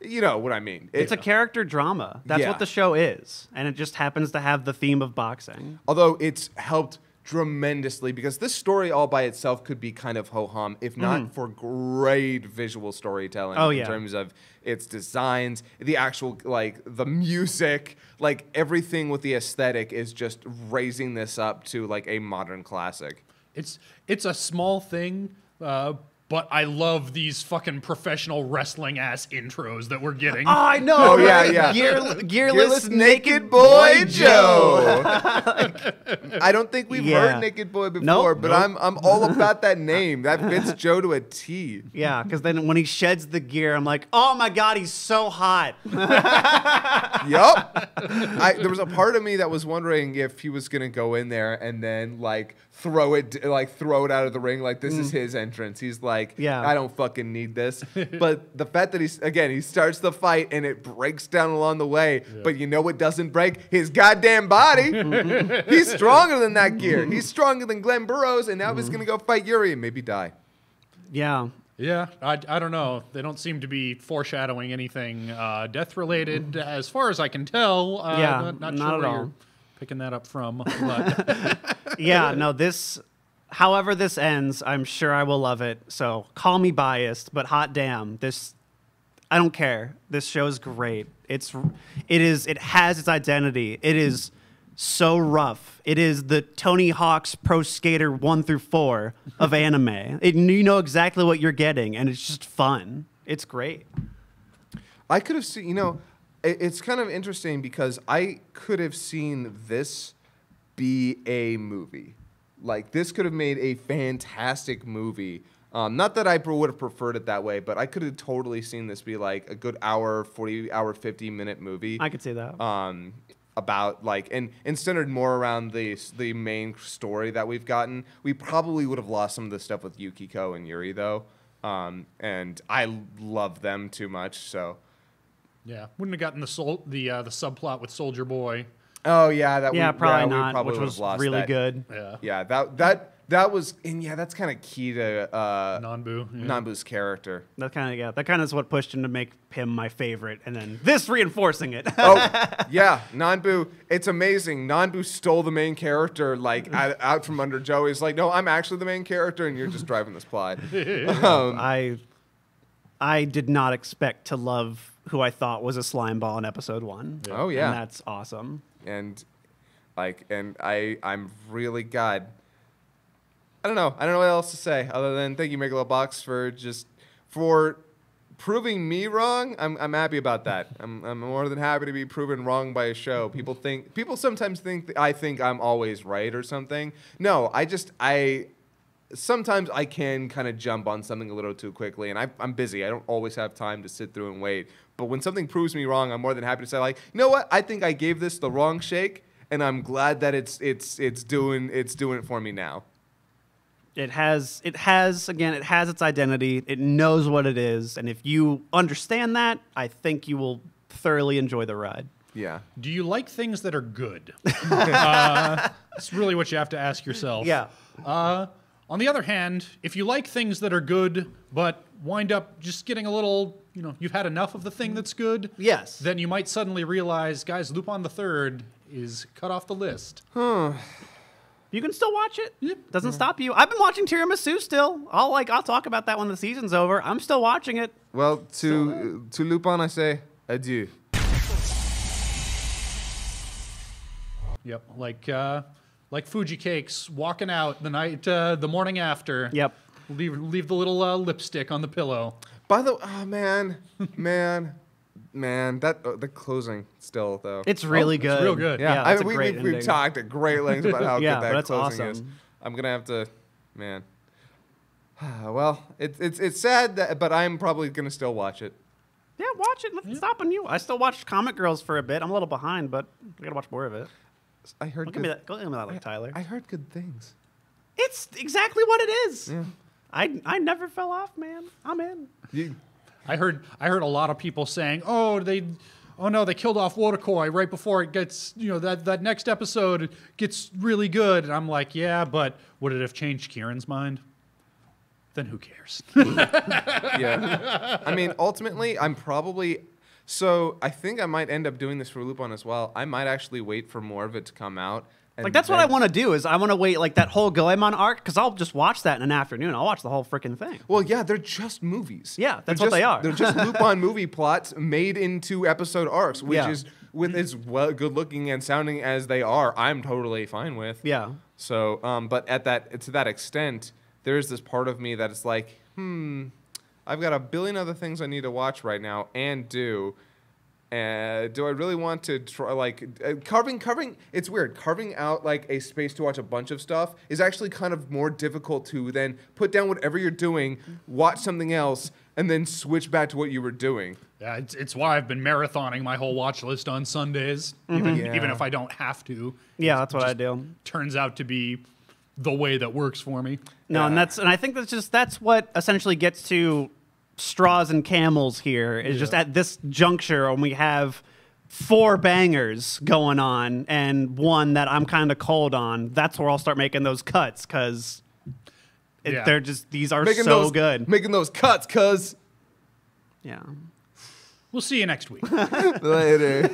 You know what I mean. It's a character drama. That's Yeah. what the show is. And it just happens to have the theme of boxing. Although it's helped tremendously because this story all by itself could be kind of ho-hum if not for great visual storytelling in terms of its designs, the actual, like, the music, like, everything with the aesthetic is just raising this up to, like, a modern classic. It's a small thing, but I love these fucking professional wrestling ass intros that we're getting. Oh, I know. Oh, yeah. Gearless Naked Boy Joe. I don't think we've heard Naked Boy before, but I'm all about that name. That fits Joe to a T. Yeah, because then when he sheds the gear, I'm like, oh my God, he's so hot. Yup. There was a part of me that was wondering if he was gonna go in there and then throw it out of the ring, like this is his entrance. He's like, I don't fucking need this. But the fact that he starts the fight and it breaks down along the way, but you know what doesn't break? His goddamn body. He's stronger than that gear. He's stronger than Glenn Burroughs, and now he's gonna go fight Yuri and maybe die. Yeah. Yeah, I don't know. They don't seem to be foreshadowing anything death-related, as far as I can tell. Not sure at where all. you're picking that up from. But Yeah, no, however this ends, I'm sure I will love it. So call me biased, but hot damn, I don't care. This show is great. It has its identity. It is so rough. It is the Tony Hawk's Pro Skater 1 through 4 of anime. You know exactly what you're getting, and it's just fun. It's great. I could have seen, it's kind of interesting because I could have seen this be a movie. Like, this could have made a fantastic movie. Not that I would have preferred it that way, but I could have totally seen this be like a good 50-minute movie. I could see that. About and centered more around the main story that we've gotten. We probably would have lost some of the stuff with Yukiko and Yuri though, and I love them too much. So yeah, wouldn't have gotten the subplot with Soldier Boy. Oh yeah, probably not. We probably which would was have lost really that. good. Yeah, that was, and that's kind of key to Nanbu. Yeah. Nanbu's character. That kind of is what pushed him to make him my favorite, and then this reinforcing it. Oh yeah, Nanbu. It's amazing. Nanbu stole the main character out from under Joe. He's like, no, I'm actually the main character, and you're just driving this plot. I did not expect to love who I thought was a slime ball in episode 1. Yeah. Oh yeah, and that's awesome. And I'm really glad. I don't know what else to say other than thank you, Megalo Box, for proving me wrong. I'm happy about that. I'm more than happy to be proven wrong by a show. People sometimes think I think I'm always right or something. No, sometimes I can kind of jump on something a little too quickly, and I'm busy. I don't always have time to sit through and wait. But when something proves me wrong, I'm more than happy to say, like, you know what? I think I gave this the wrong shake, and I'm glad that it's doing it for me now. It has its identity. It knows what it is, and if you understand that, I think you will thoroughly enjoy the ride. Yeah. Do you like things that are good? That's really what you have to ask yourself. Yeah. On the other hand, if you like things that are good, but wind up just getting a little, you've had enough of the thing that's good, yes, then you might suddenly realize, guys, Lupin III is cut off the list. You can still watch it. Yep. Doesn't stop you. I've been watching Tiramisu still. I'll talk about that when the season's over. I'm still watching it. Well, to Lupin, I say adieu. Yep, like Fuji Cakes walking out the morning after. Yep. Leave the little lipstick on the pillow. By the man, that the closing still though. It's really good. It's real good. Yeah, we've talked at great lengths about how good that closing is. Awesome. I'm gonna have to, man. Well, it's sad but I'm probably gonna still watch it. Yeah, watch it. Nothing's stopping you. I still watched Comic Girls for a bit. I'm a little behind, but I gotta watch more of it. I heard. Go give me that, like, Tyler. I heard good things. It's exactly what it is. Yeah. I never fell off, man. I'm in. I heard a lot of people saying, oh no, they killed off Wotakoi right before it gets, that next episode gets really good. And I'm like, yeah, but would it have changed Kieran's mind? Then who cares? Yeah. I mean, ultimately, I think I might end up doing this for Lupin as well. I might actually wait for more of it to come out. Like, that's what I want to do, is I want to wait, like, that whole Goemon arc, because I'll just watch that in an afternoon. I'll watch the whole freaking thing. Well, yeah, they're just movies. Yeah, that's what they are. They're just Lupin movie plots made into episode arcs, which is, with as good-looking and sounding as they are, I'm totally fine with. Yeah. So, but to that extent, there's this part of me that is like, I've got a billion other things I need to watch right now and do. Do I really want to try, carving? It's weird. Carving out, a space to watch a bunch of stuff is actually kind of more difficult to then put down whatever you're doing, watch something else, and then switch back to what you were doing. Yeah, it's why I've been marathoning my whole watch list on Sundays, even if I don't have to. Yeah, that's what I do. Turns out to be the way that works for me. No, and I think that's what essentially gets to straws and camels here, is just at this juncture when we have 4 bangers going on and one that I'm kind of cold on. That's where I'll start making those cuts, because they're just, these are good. Making those cuts, cuz. Yeah. We'll see you next week. Later.